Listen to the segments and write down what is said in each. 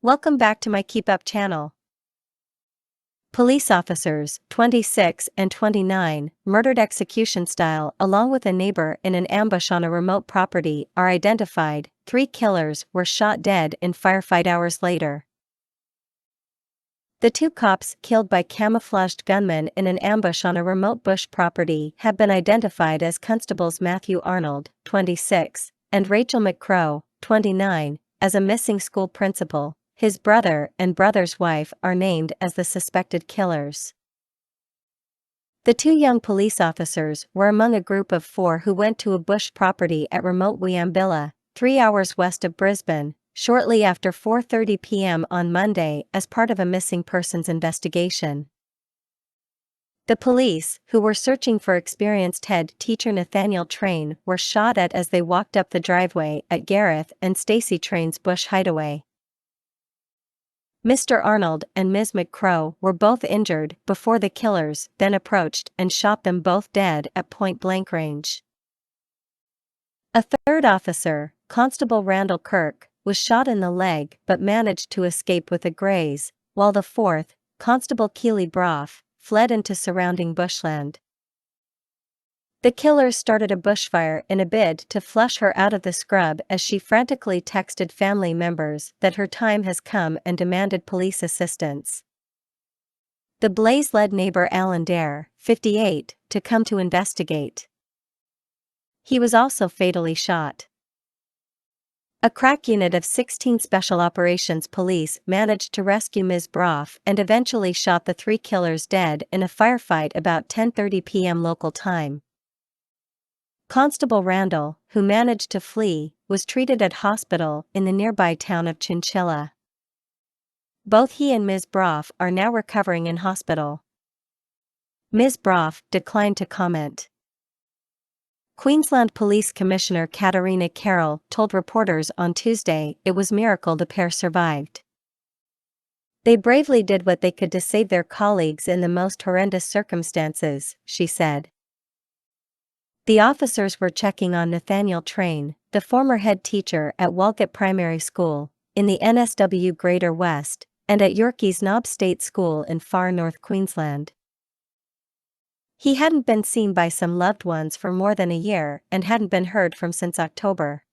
Welcome back to my KEEPUP channel. Police officers, 26 and 29, murdered execution style along with a neighbor in an ambush on a remote property are identified. 3 killers were shot dead in firefight hours later. The 2 cops killed by camouflaged gunmen in an ambush on a remote bush property have been identified as Constables Matthew Arnold, 26, and Rachel McCrow, 29, as a missing school principal. His brother and brother's wife are named as the suspected killers. The 2 young police officers were among a group of 4 who went to a bush property at remote Wiambilla, 3 hours west of Brisbane, shortly after 4:30 p.m. on Monday as part of a missing persons investigation. The police, who were searching for experienced head teacher Nathaniel Train, were shot at as they walked up the driveway at Gareth and Stacey Train's bush hideaway. Mr. Arnold and Ms. McCrow were both injured before the killers then approached and shot them both dead at point-blank range. A third officer, Constable Randall Kirk, was shot in the leg but managed to escape with a graze, while the fourth, Constable Keely Brough, fled into surrounding bushland. The killers started a bushfire in a bid to flush her out of the scrub as she frantically texted family members that her time has come and demanded police assistance. The blaze led neighbor Alan Dare, 58, to come to investigate. He was also fatally shot. A crack unit of 16 Special Operations Police managed to rescue Ms. Brough and eventually shot the 3 killers dead in a firefight about 10:30 p.m. local time. Constable Randall, who managed to flee, was treated at hospital in the nearby town of Chinchilla. Both he and Ms. Brough are now recovering in hospital. Ms. Brough declined to comment. Queensland Police Commissioner Katarina Carroll told reporters on Tuesday it was a miracle the pair survived. They bravely did what they could to save their colleagues in the most horrendous circumstances, she said. The officers were checking on Nathaniel Train, the former head teacher at Walgett Primary School, in the NSW Greater West, and at Yorkeys Knob State School in far north Queensland. He hadn't been seen by some loved ones for more than a year and hadn't been heard from since October.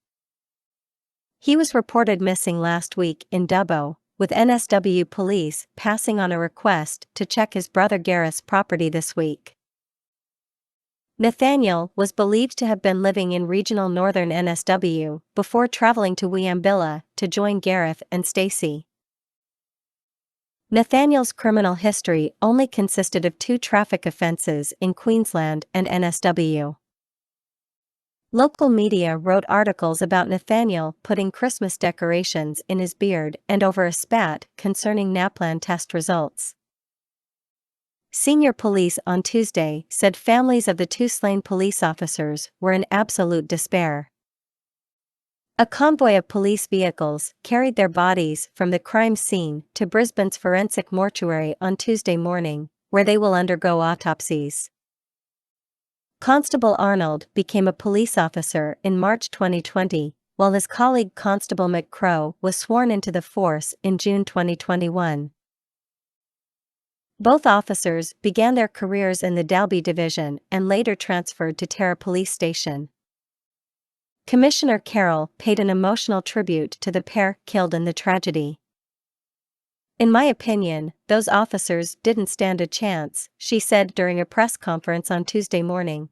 He was reported missing last week in Dubbo, with NSW police passing on a request to check his brother Gareth's property this week. Nathaniel was believed to have been living in regional northern NSW before traveling to Wiambilla to join Gareth and Stacey. Nathaniel's criminal history only consisted of 2 traffic offences in Queensland and NSW. Local media wrote articles about Nathaniel putting Christmas decorations in his beard and over a spat concerning NAPLAN test results. Senior police on Tuesday said families of the 2 slain police officers were in absolute despair. A convoy of police vehicles carried their bodies from the crime scene to Brisbane's forensic mortuary on Tuesday morning, where they will undergo autopsies. Constable Arnold became a police officer in March 2020, while his colleague Constable McCrow was sworn into the force in June 2021. Both officers began their careers in the Dalby Division and later transferred to Tara Police Station. Commissioner Carroll paid an emotional tribute to the pair killed in the tragedy. "In my opinion, those officers didn't stand a chance," she said during a press conference on Tuesday morning.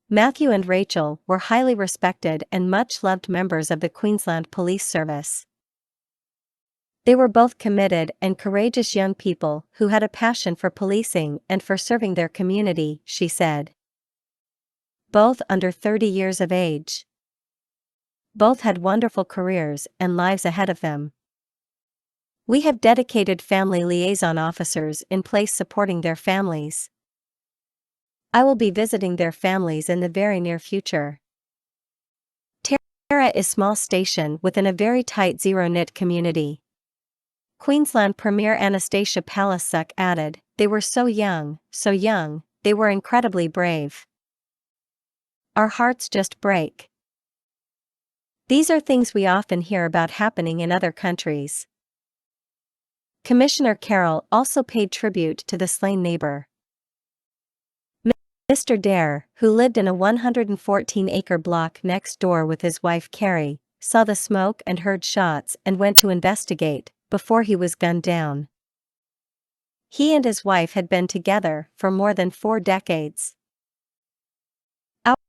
Matthew and Rachel were highly respected and much-loved members of the Queensland Police Service. They were both committed and courageous young people who had a passion for policing and for serving their community, she said. Both under 30 years of age. Both had wonderful careers and lives ahead of them. We have dedicated family liaison officers in place supporting their families. I will be visiting their families in the very near future. Tara is a small station within a very tight zero-knit community. Queensland Premier Anastasia Palaszczuk added, "They were so young, they were incredibly brave. Our hearts just break." These are things we often hear about happening in other countries. Commissioner Carroll also paid tribute to the slain neighbor. Mr. Dare, who lived in a 114-acre block next door with his wife Carrie, saw the smoke and heard shots and went to investigate, before he was gunned down. He and his wife had been together for more than 4 decades.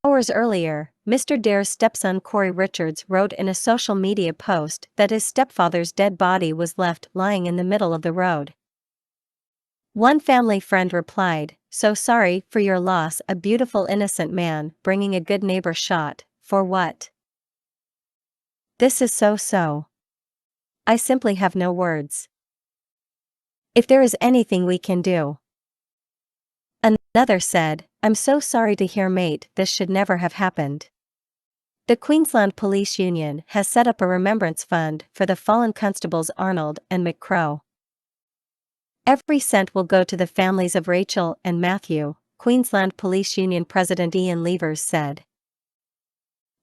Hours earlier, Mr. Dare's stepson Corey Richards wrote in a social media post that his stepfather's dead body was left lying in the middle of the road. One family friend replied, "So sorry for your loss, a beautiful innocent man bringing a good neighbor shot, for what? This is so. I simply have no words. If there is anything we can do." Another said, "I'm so sorry to hear, mate, this should never have happened." The Queensland Police Union has set up a remembrance fund for the fallen constables Arnold and McCrow. Every cent will go to the families of Rachel and Matthew, Queensland Police Union President Ian Levers said.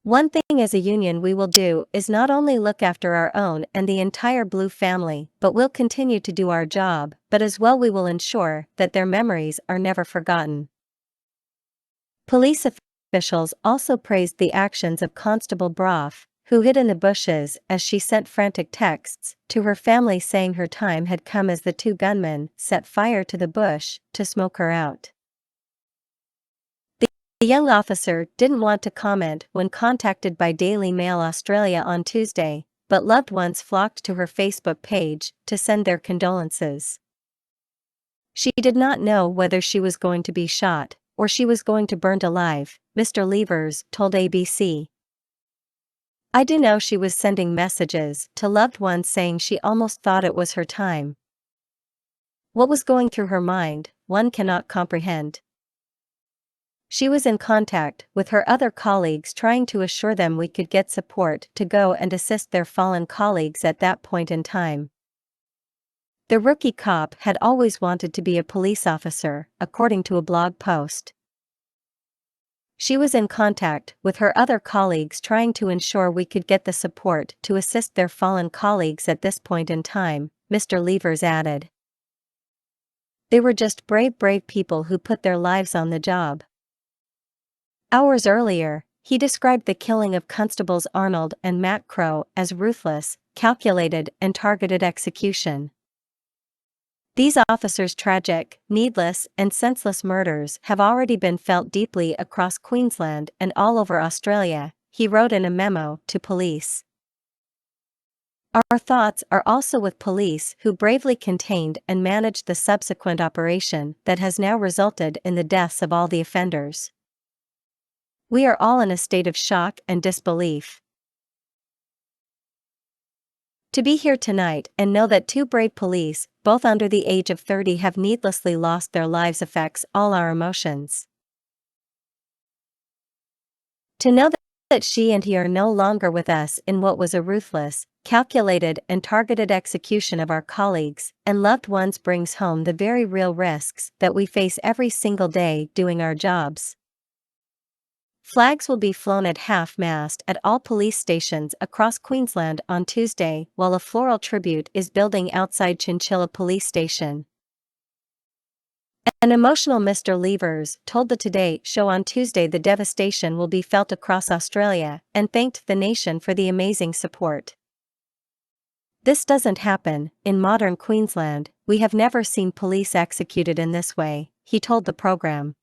"One thing as a union we will do is not only look after our own and the entire Blue family, but we'll continue to do our job, but as well we will ensure that their memories are never forgotten." Police officials also praised the actions of Constable Broff, who hid in the bushes as she sent frantic texts to her family saying her time had come as the 2 gunmen set fire to the bush to smoke her out. The young officer didn't want to comment when contacted by Daily Mail Australia on Tuesday, but loved ones flocked to her Facebook page to send their condolences. She did not know whether she was going to be shot, or she was going to burn alive, Mr. Levers told ABC. "I do know she was sending messages to loved ones saying she almost thought it was her time. What was going through her mind, one cannot comprehend. She was in contact with her other colleagues trying to assure them we could get support to go and assist their fallen colleagues at that point in time. The rookie cop had always wanted to be a police officer, according to a blog post. She was in contact with her other colleagues trying to ensure we could get the support to assist their fallen colleagues at this point in time," Mr. Levers added. "They were just brave people who put their lives on the job." Hours earlier, he described the killing of Constables Arnold and Matt Crow as ruthless, calculated and targeted execution. "These officers' tragic, needless and senseless murders have already been felt deeply across Queensland and all over Australia," he wrote in a memo to police. "Our thoughts are also with police who bravely contained and managed the subsequent operation that has now resulted in the deaths of all the offenders. We are all in a state of shock and disbelief. To be here tonight and know that 2 brave police, both under the age of 30, have needlessly lost their lives affects all our emotions. To know that she and he are no longer with us in what was a ruthless, calculated and targeted execution of our colleagues and loved ones brings home the very real risks that we face every single day doing our jobs." Flags will be flown at half-mast at all police stations across Queensland on Tuesday, while a floral tribute is building outside Chinchilla Police Station. An emotional Mr. Levers told the Today Show on Tuesday the devastation will be felt across Australia and thanked the nation for the amazing support. "This doesn't happen in modern Queensland, we have never seen police executed in this way," he told the program.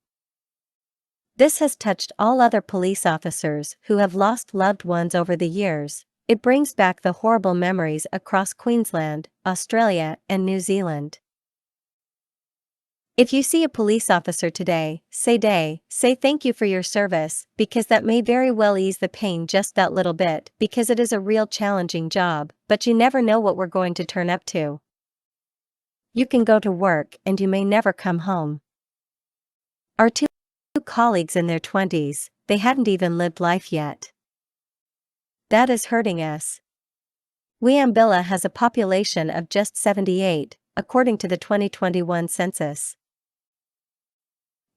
"This has touched all other police officers who have lost loved ones over the years. It brings back the horrible memories across Queensland, Australia, and New Zealand. If you see a police officer today, say thank you for your service, because that may very well ease the pain just that little bit, because it is a real challenging job, but you never know what we're going to turn up to. You can go to work and you may never come home." Our 2 colleagues in their 20s, they hadn't even lived life yet. That is hurting us. Wiambilla has a population of just 78, according to the 2021 census.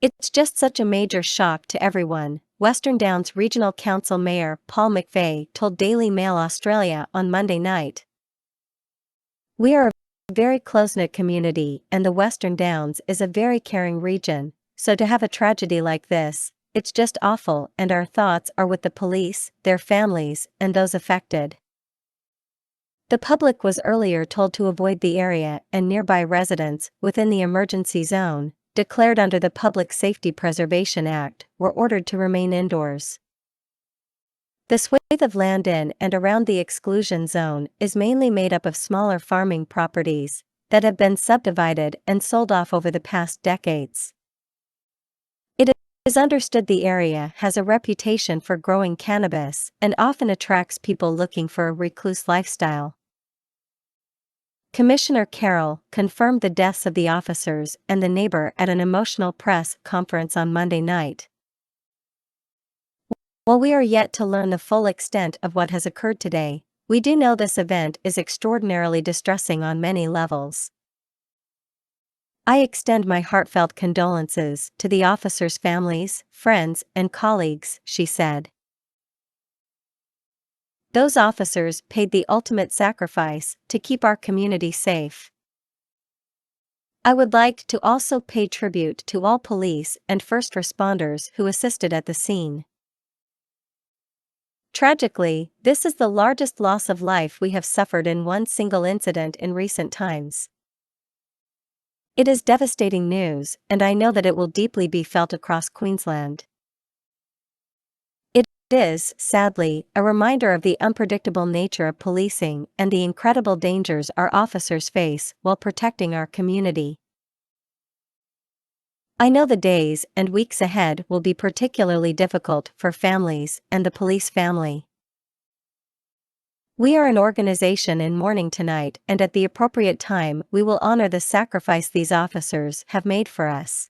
It's just such a major shock to everyone, Western Downs Regional Council Mayor Paul McVeigh told Daily Mail Australia on Monday night. "We are a very close-knit community and the Western Downs is a very caring region, so to have a tragedy like this, it's just awful and our thoughts are with the police, their families, and those affected." The public was earlier told to avoid the area and nearby residents within the emergency zone, declared under the Public Safety Preservation Act, were ordered to remain indoors. The swathe of land in and around the exclusion zone is mainly made up of smaller farming properties that have been subdivided and sold off over the past decades. It is understood the area has a reputation for growing cannabis and often attracts people looking for a recluse lifestyle. Commissioner Carroll confirmed the deaths of the officers and the neighbor at an emotional press conference on Monday night. "While we are yet to learn the full extent of what has occurred today, we do know this event is extraordinarily distressing on many levels. I extend my heartfelt condolences to the officers' families, friends, and colleagues," she said. "Those officers paid the ultimate sacrifice to keep our community safe. I would like to also pay tribute to all police and first responders who assisted at the scene. Tragically, this is the largest loss of life we have suffered in one single incident in recent times. It is devastating news, and I know that it will deeply be felt across Queensland. It is, sadly, a reminder of the unpredictable nature of policing and the incredible dangers our officers face while protecting our community. I know the days and weeks ahead will be particularly difficult for families and the police family. We are an organization in mourning tonight, and at the appropriate time we will honor the sacrifice these officers have made for us."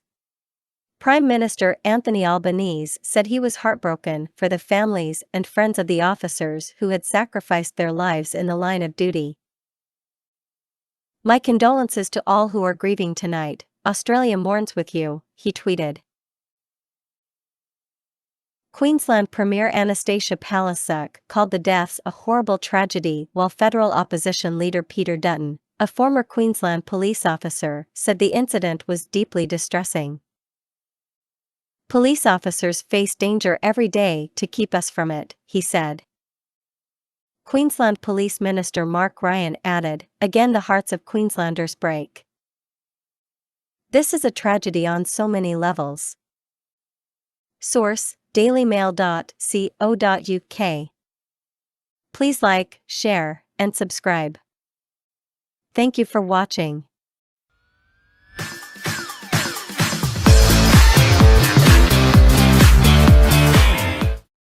Prime Minister Anthony Albanese said he was heartbroken for the families and friends of the officers who had sacrificed their lives in the line of duty. "My condolences to all who are grieving tonight. Australia mourns with you," he tweeted. Queensland Premier Anastasia Palaszczuk called the deaths a horrible tragedy, while federal opposition leader Peter Dutton, a former Queensland police officer, said the incident was deeply distressing. "Police officers face danger every day to keep us from it," he said. Queensland Police Minister Mark Ryan added, "Again the hearts of Queenslanders break. This is a tragedy on so many levels." Source: dailymail.co.uk. Please like, share, and subscribe. Thank you for watching.